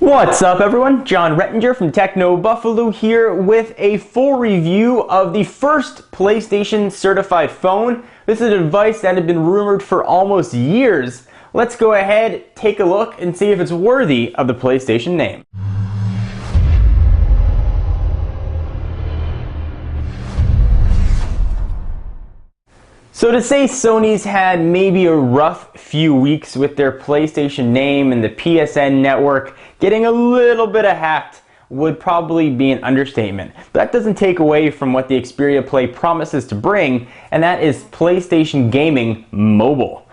What's up everyone? John Rettinger from Techno Buffalo here with a full review of the first PlayStation certified phone. This is a device that had been rumored for almost years. Let's go ahead, take a look, and see if it's worthy of the PlayStation name. So to say Sony's had maybe a rough few weeks with their PlayStation name and the PSN network getting a little bit hacked would probably be an understatement. But that doesn't take away from what the Xperia Play promises to bring, and that is PlayStation Gaming Mobile.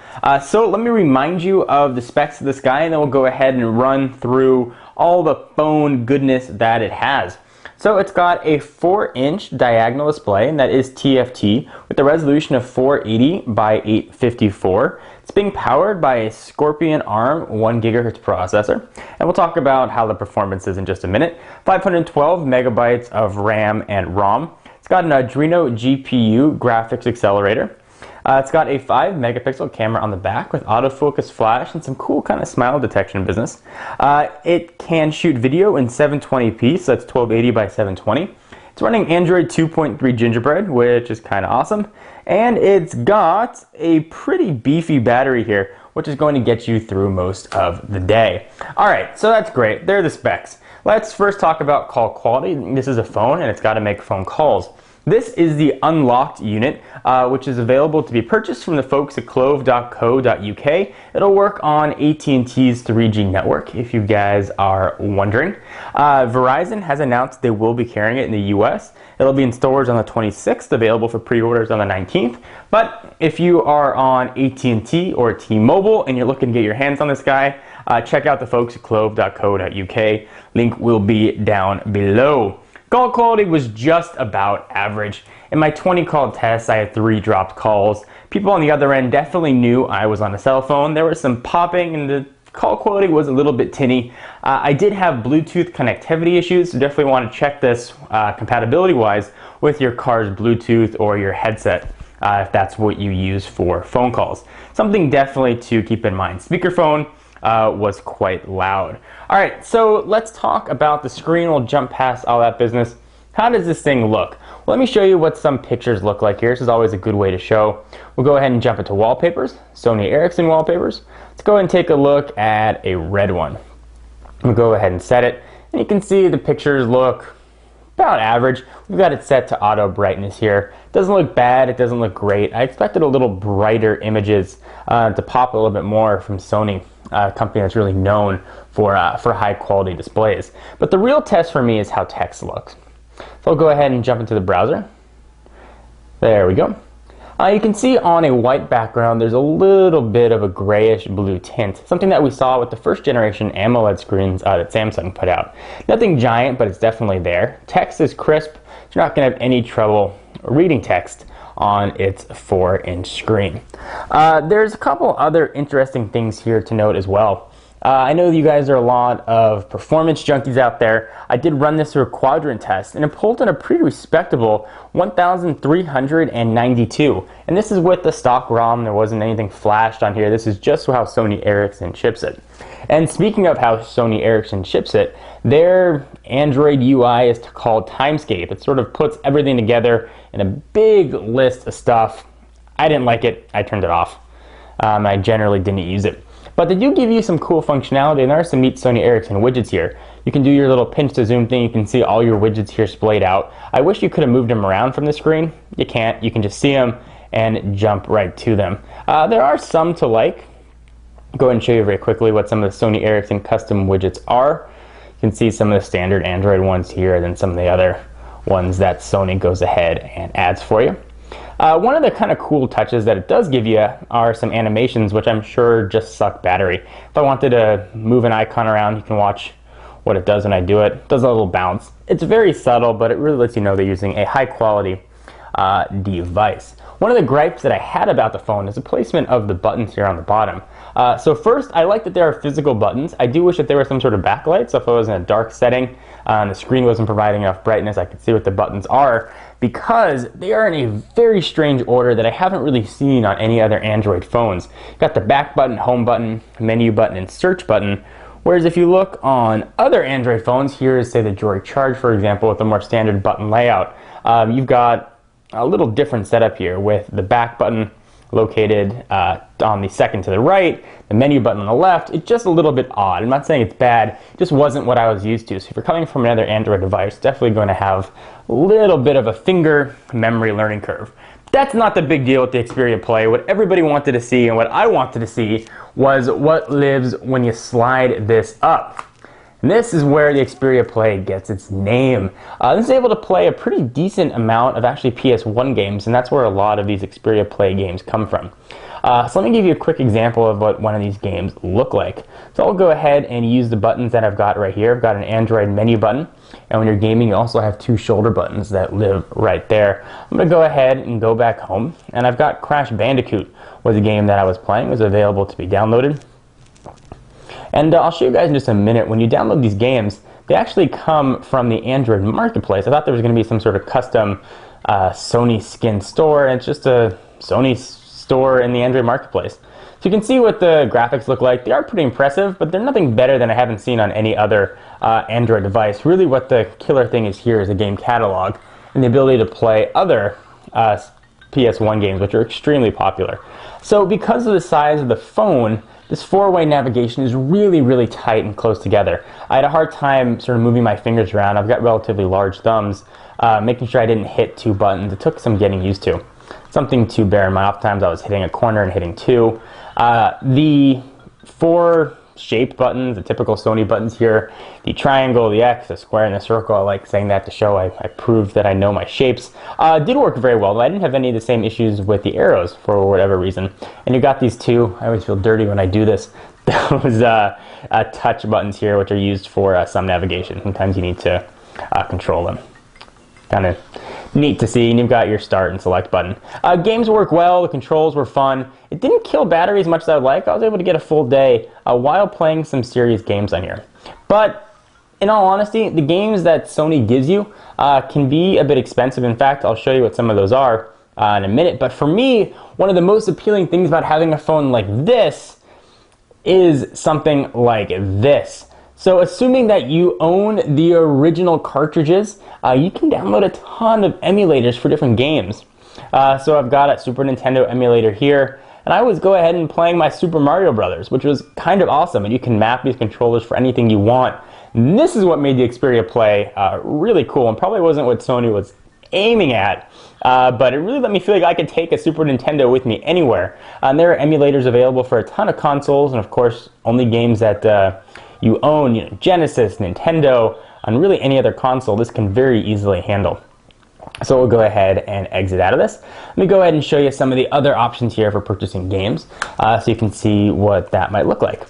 So let me remind you of the specs of this guy, and then we'll go ahead and run through all the phone goodness that it has. So it's got a 4-inch diagonal display, and that is TFT, with a resolution of 480 by 854. It's being powered by a Scorpion ARM 1 GHz processor, and we'll talk about how the performance is in just a minute. 512 megabytes of RAM and ROM. It's got an Adreno GPU graphics accelerator. It's got a 5 megapixel camera on the back with autofocus flash and some cool kind of smile detection business. It can shoot video in 720p, so that's 1280 by 720. It's running Android 2.3 Gingerbread, which is kind of awesome. And it's got a pretty beefy battery here, which is going to get you through most of the day. Alright, so that's great. There are the specs. Let's first talk about call quality. This is a phone and it's got to make phone calls. This is the unlocked unit, which is available to be purchased from the folks at clove.co.uk. It'll work on AT&T's 3G network, if you guys are wondering. Verizon has announced they will be carrying it in the US. It'll be in stores on the 26th, available for pre-orders on the 19th. But if you are on AT&T or T-Mobile and you're looking to get your hands on this guy, check out the folks at clove.co.uk. Link will be down below. Call quality was just about average. In my 20 call test, I had 3 dropped calls. People on the other end definitely knew I was on a cell phone. There was some popping and the call quality was a little bit tinny. I did have Bluetooth connectivity issues, so definitely want to check this compatibility-wise with your car's Bluetooth or your headset if that's what you use for phone calls. Something definitely to keep in mind. Speakerphone was quite loud. Alright, so let's talk about the screen. We'll jump past all that business. How does this thing look? Well, let me show you what some pictures look like here. This is always a good way to show. We'll go ahead and jump into wallpapers, Sony Ericsson wallpapers. Let's go ahead and take a look at a red one. We'll go ahead and set it, and you can see the pictures look about average. We've got it set to auto brightness here. Doesn't look bad, it doesn't look great. I expected a little brighter images to pop a little bit more from Sony, a company that's really known for high quality displays. But the real test for me is how text looks. So I'll go ahead and jump into the browser. There we go. You can see on a white background there's a little bit of a grayish blue tint, something that we saw with the first generation AMOLED screens that Samsung put out. Nothing giant, but it's definitely there. Text is crisp, so you're not going to have any trouble reading text on its 4-inch screen. There's a couple other interesting things here to note as well. I know you guys are a lot of performance junkies out there. I did run this through a quadrant test, and it pulled in a pretty respectable 1,392. And this is with the stock ROM. There wasn't anything flashed on here. This is just how Sony Ericsson ships it. And speaking of how Sony Ericsson ships it, their Android UI is called Timescape. It sort of puts everything together in a big list of stuff. I didn't like it. I turned it off. I generally didn't use it. But they do give you some cool functionality, and there are some neat Sony Ericsson widgets here. You can do your little pinch to zoom thing. You can see all your widgets here splayed out. I wish you could have moved them around from the screen. You can't. You can just see them and jump right to them. There are some to like. I'll go ahead and show you very quickly what some of the Sony Ericsson custom widgets are. You can see some of the standard Android ones here, and then some of the other ones that Sony goes ahead and adds for you. One of the kind of cool touches that it does give you are some animations, which I'm sure just suck battery. If I wanted to move an icon around, you can watch what it does when I do it. It does a little bounce. It's very subtle, but it really lets you know they're using a high quality device. One of the gripes that I had about the phone is the placement of the buttons here on the bottom. So first, I like that there are physical buttons. I do wish that there was some sort of backlight, so if I was in a dark setting and the screen wasn't providing enough brightness, I could see what the buttons are, because they are in a very strange order that I haven't really seen on any other Android phones. You've got the back button, home button, menu button, and search button, Whereas if you look on other Android phones, here is say the Droid Charge, for example, with a more standard button layout. You've got a little different setup here with the back button located on the second to the right, the menu button on the left. It's just a little bit odd. I'm not saying it's bad, it just wasn't what I was used to. So if you're coming from another Android device, definitely going to have a little bit of a finger memory learning curve. That's not the big deal with the Xperia Play. What everybody wanted to see and what I wanted to see was what lives when you slide this up. And this is where the Xperia Play gets its name. This is able to play a pretty decent amount of actually PS1 games, and that's where a lot of these Xperia Play games come from. So let me give you a quick example of what one of these games look like. So I'll go ahead and use the buttons that I've got right here. I've got an Android menu button, and when you're gaming you also have two shoulder buttons that live right there. I'm going to go ahead and go back home, and I've got Crash Bandicoot was a game that I was playing. It was available to be downloaded. And I'll show you guys in just a minute, when you download these games, they actually come from the Android marketplace. I thought there was going to be some sort of custom Sony skin store, and it's just a Sony store in the Android marketplace. So you can see what the graphics look like. They are pretty impressive, but they're nothing better than I haven't seen on any other Android device. Really what the killer thing is here is a game catalog and the ability to play other PS1 games, which are extremely popular. So because of the size of the phone, this four-way navigation is really, really tight and close together. I had a hard time sort of moving my fingers around. I've got relatively large thumbs, making sure I didn't hit two buttons. It took some getting used to. Something to bear in mind. Oftentimes I was hitting a corner and hitting two. The four shaped buttons, the typical Sony buttons here, the triangle, the X, the square, and the circle. I like saying that to show I proved that I know my shapes. Did work very well, but I didn't have any of the same issues with the arrows for whatever reason. And you got these two, I always feel dirty when I do this, those touch buttons here, which are used for some navigation. Sometimes you need to control them. Kind of neat to see, and you've got your start and select button. Games work well, the controls were fun. It didn't kill battery as much as I would like. I was able to get a full day while playing some serious games on here. But in all honesty, the games that Sony gives you can be a bit expensive. In fact, I'll show you what some of those are in a minute. But for me, one of the most appealing things about having a phone like this is something like this. So assuming that you own the original cartridges, you can download a ton of emulators for different games. So I've got a Super Nintendo emulator here, and I was go ahead and playing my Super Mario Brothers, which was kind of awesome, and you can map these controllers for anything you want. And this is what made the Xperia Play really cool, and probably wasn't what Sony was aiming at, but it really let me feel like I could take a Super Nintendo with me anywhere. And there are emulators available for a ton of consoles, and of course only games that you own, Genesis, Nintendo, and really any other console, this can very easily handle. So we'll go ahead and exit out of this. Let me go ahead and show you some of the other options here for purchasing games, so you can see what that might look like.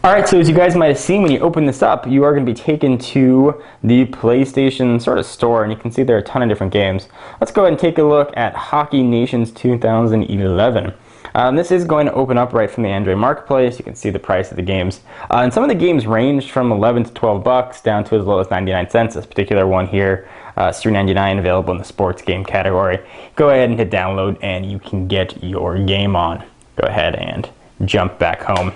Alright, so as you guys might have seen, when you open this up, you are going to be taken to the PlayStation sort of store, and you can see there are a ton of different games. Let's go ahead and take a look at Hockey Nations 2011. This is going to open up right from the Android marketplace. You can see the price of the games. And some of the games range from 11 to 12 bucks down to as low as 99 cents. This particular one here is $3.99, available in the sports game category. Go ahead and hit download and you can get your game on. Go ahead and jump back home.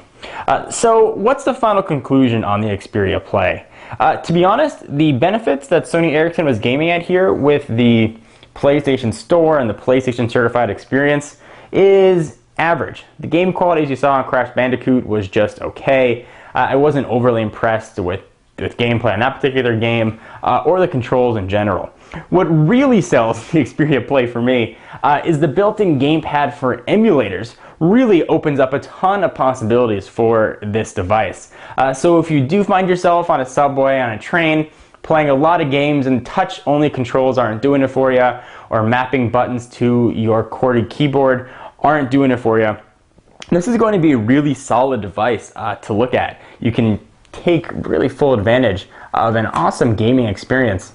So what's the final conclusion on the Xperia Play? To be honest, the benefits that Sony Ericsson was gaming at here with the PlayStation Store and the PlayStation certified experience is average. The game quality, as you saw on Crash Bandicoot, was just okay. I wasn't overly impressed with gameplay on that particular game or the controls in general. What really sells the Xperia Play for me is the built-in gamepad for emulators. Really opens up a ton of possibilities for this device. So if you do find yourself on a subway, on a train, playing a lot of games and touch-only controls aren't doing it for you, or mapping buttons to your corded keyboard aren't doing it for you, this is going to be a really solid device to look at. You can take really full advantage of an awesome gaming experience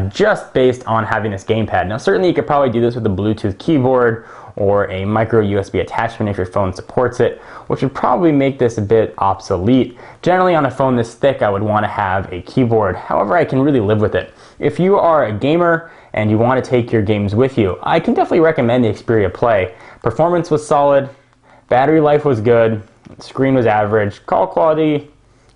just based on having this gamepad. Now certainly you could probably do this with a Bluetooth keyboard or a micro USB attachment if your phone supports it, which would probably make this a bit obsolete. Generally on a phone this thick I would want to have a keyboard, however I can really live with it. If you are a gamer and you want to take your games with you, I can definitely recommend the Xperia Play. Performance was solid, battery life was good, screen was average, call quality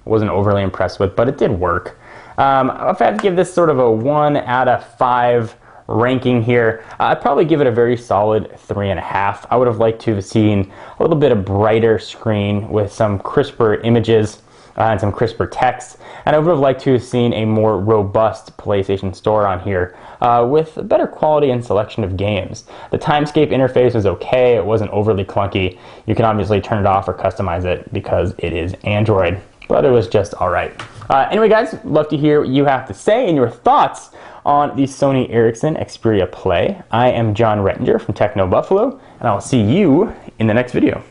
wasn't overly impressed with, but it did work. If I had to give this sort of a 1 out of 5 ranking here, I'd probably give it a very solid 3.5. I would have liked to have seen a little bit of brighter screen with some crisper images and some crisper text, and I would have liked to have seen a more robust PlayStation Store on here with a better quality and selection of games. The Timescape interface was okay, it wasn't overly clunky. You can obviously turn it off or customize it because it is Android, but it was just alright. Anyway guys, love to hear what you have to say and your thoughts on the Sony Ericsson Xperia Play. I am John Rettinger from Techno Buffalo, and I'll see you in the next video.